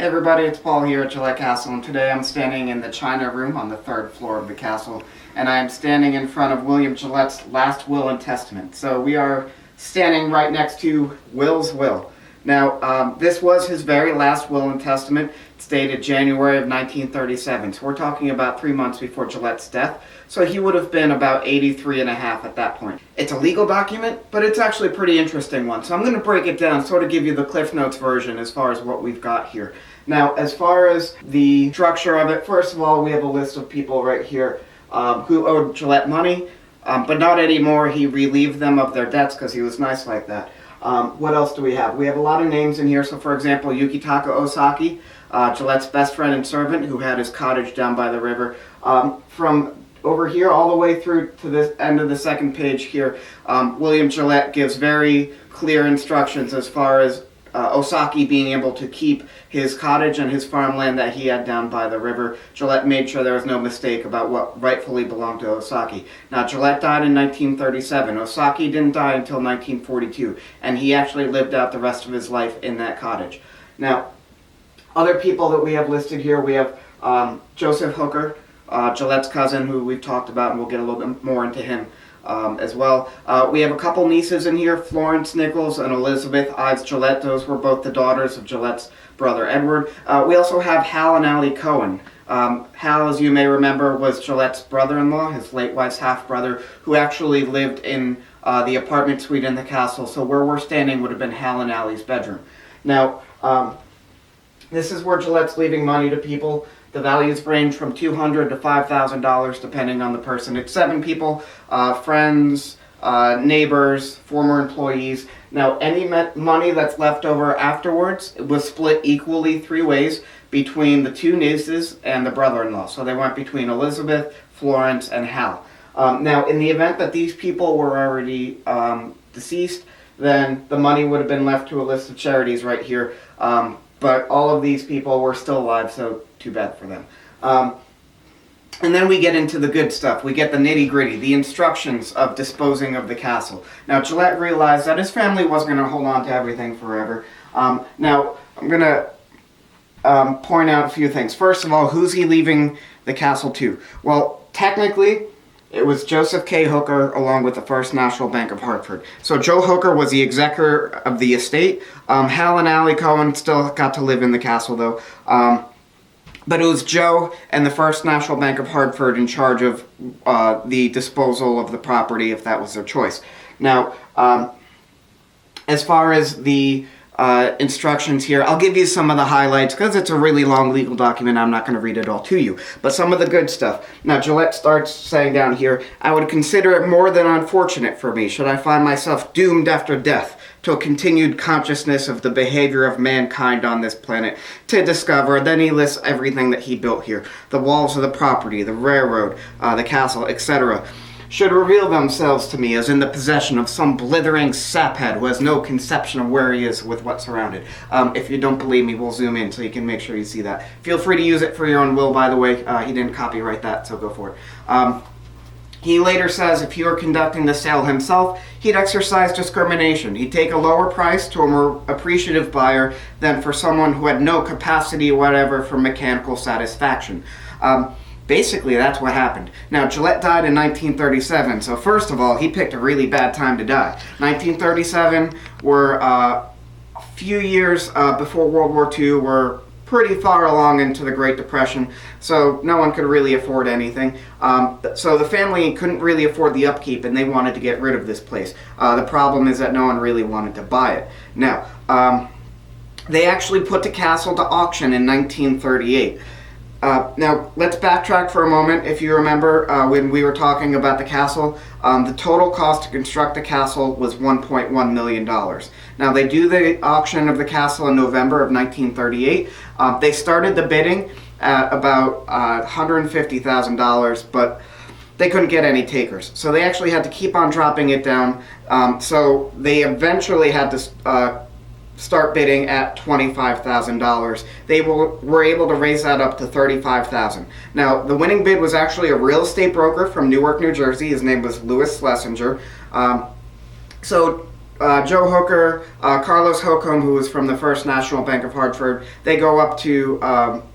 Hey everybody, it's Paul here at Gillette Castle, and today I'm standing in the China Room on the 3rd floor of the castle, and I am standing in front of William Gillette's last will and testament. So we are standing right next to Will's will. Now, this was his very last will and testament. It's dated January of 1937, so we're talking about 3 months before Gillette's death. So he would have been about 83 and a half at that point. It's a legal document, but it's actually a pretty interesting one. So I'm going to break it down, sort of give you the Cliff Notes version as far as what we've got here. Now, as far as the structure of it, first of all, we have a list of people right here who owed Gillette money, but not anymore. He relieved them of their debts because he was nice like that. What else do we have? We have a lot of names in here. So, for example, Yukitaka Osaki, Gillette's best friend and servant, who had his cottage down by the river. From over here all the way through to the end of the second page here, William Gillette gives very clear instructions as far as Osaki being able to keep his cottage and his farmland that he had down by the river. Gillette made sure there was no mistake about what rightfully belonged to Osaki. Now, Gillette died in 1937. Osaki didn't die until 1942, and he actually lived out the rest of his life in that cottage. Now, other people that we have listed here, we have Joseph Hooker, Gillette's cousin, who we've talked about, and we'll get a little bit more into him as well. We have a couple nieces in here, Florence Nichols and Elizabeth Ives Gillette. Those were both the daughters of Gillette's brother Edward. We also have Hal and Allie Cohen. Hal, as you may remember, was Gillette's brother-in-law, his late wife's half-brother, who actually lived in the apartment suite in the castle. So where we're standing would have been Hal and Allie's bedroom. Now, this is where Gillette's leaving money to people. The values range from $200 to $5,000 depending on the person. It's 7 people, friends, neighbors, former employees. Now, any money that's left over afterwards was split equally 3 ways between the 2 nieces and the brother-in-law. So they went between Elizabeth, Florence, and Hal. Now, in the event that these people were already deceased, then the money would have been left to a list of charities right here. But all of these people were still alive, so too bad for them. And then we get into the good stuff. We get the nitty-gritty, the instructions of disposing of the castle. Now, Gillette realized that his family wasn't going to hold on to everything forever. Now, I'm going to point out a few things. First of all, who's he leaving the castle to? Well, technically, it was Joseph K. Hooker along with the First National Bank of Hartford. So Joe Hooker was the executor of the estate. Hal and Allie Cohen still got to live in the castle, though. But it was Joe and the First National Bank of Hartford in charge of the disposal of the property, if that was their choice. Now, as far as the instructions here, I'll give you some of the highlights because it's a really long legal document. I'm not going to read it all to you, but some of the good stuff. Now, Gillette starts saying down here, "I would consider it more than unfortunate for me should I find myself doomed after death to a continued consciousness of the behavior of mankind on this planet to discover." Then he lists everything that he built here: the walls of the property, the railroad, the castle, etc. "Should reveal themselves to me as in the possession of some blithering saphead who has no conception of where he is with what's surrounded." If you don't believe me, we'll zoom in so you can make sure you see that. Feel free to use it for your own will, by the way. He didn't copyright that, so go for it. He later says if he were conducting the sale himself, he'd exercise discrimination. He'd take a lower price to a more appreciative buyer than for someone who had no capacity whatever for mechanical satisfaction. Basically, that's what happened. Now, Gillette died in 1937, so first of all, he picked a really bad time to die. 1937 were a few years before World War II. We're pretty far along into the Great Depression, so no one could really afford anything. So the family couldn't really afford the upkeep, and they wanted to get rid of this place. The problem is that no one really wanted to buy it. Now, they actually put the castle to auction in 1938. Now, let's backtrack for a moment. If you remember when we were talking about the castle, the total cost to construct the castle was $1.1 million. Now, they do the auction of the castle in November of 1938. They started the bidding at about $150,000, but they couldn't get any takers. So they actually had to keep on dropping it down. So they eventually had to start bidding at $25,000. They were able to raise that up to $35,000. Now, the winning bid was actually a real estate broker from Newark, New Jersey. His name was Louis Schlesinger. So Joe Hooker, Carlos Holcomb, who was from the First National Bank of Hartford, they go up to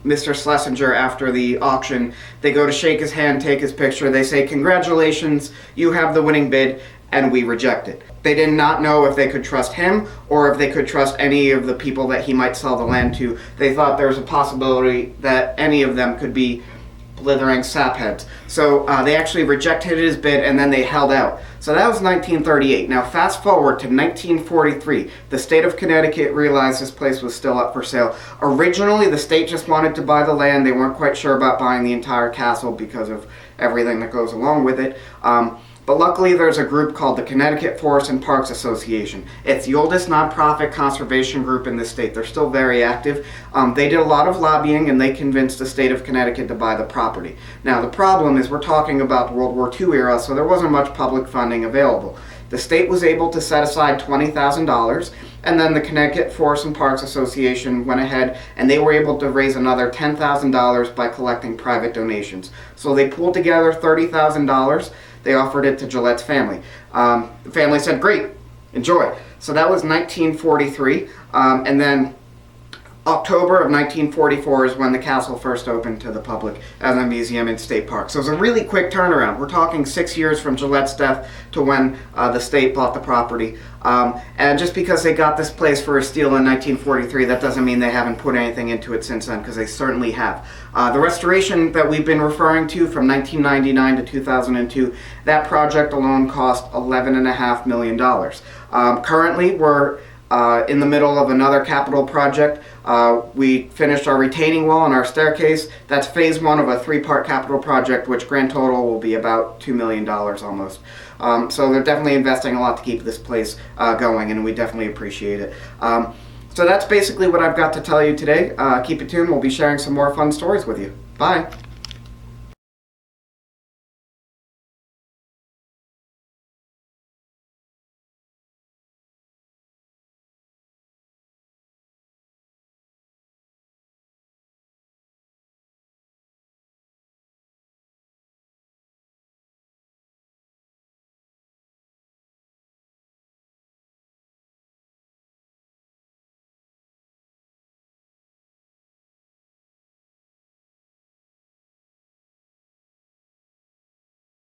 Mr. Schlesinger after the auction. They go to shake his hand, take his picture. They say, "Congratulations, you have the winning bid," and we reject it. They did not know if they could trust him or if they could trust any of the people that he might sell the land to. They thought there was a possibility that any of them could be blithering sapheads. So they actually rejected his bid, and then they held out. So that was 1938. Now fast forward to 1943. The state of Connecticut realized this place was still up for sale. Originally, the state just wanted to buy the land. They weren't quite sure about buying the entire castle because of everything that goes along with it. But luckily, there's a group called the Connecticut Forest and Parks Association. It's the oldest nonprofit conservation group in the state. They're still very active. They did a lot of lobbying, and they convinced the state of Connecticut to buy the property. Now, the problem is we're talking about the World War II era, so there wasn't much public funding available. The state was able to set aside $20,000, and then the Connecticut Forest and Parks Association went ahead and they were able to raise another $10,000 by collecting private donations. So they pooled together $30,000. They offered it to Gillette's family. The family said, "Great, enjoy." So that was 1943, and then October of 1944 is when the castle first opened to the public as a museum in State Park. So it was a really quick turnaround. We're talking 6 years from Gillette's death to when the state bought the property. And just because they got this place for a steal in 1943, that doesn't mean they haven't put anything into it since then, because they certainly have. The restoration that we've been referring to from 1999 to 2002, that project alone cost $11.5 million. Currently, we're in the middle of another capital project. We finished our retaining wall and our staircase. That's phase one of a 3-part capital project, which grand total will be about $2 million almost. So they're definitely investing a lot to keep this place going, and we definitely appreciate it. So that's basically what I've got to tell you today. Keep it tuned. We'll be sharing some more fun stories with you. Bye.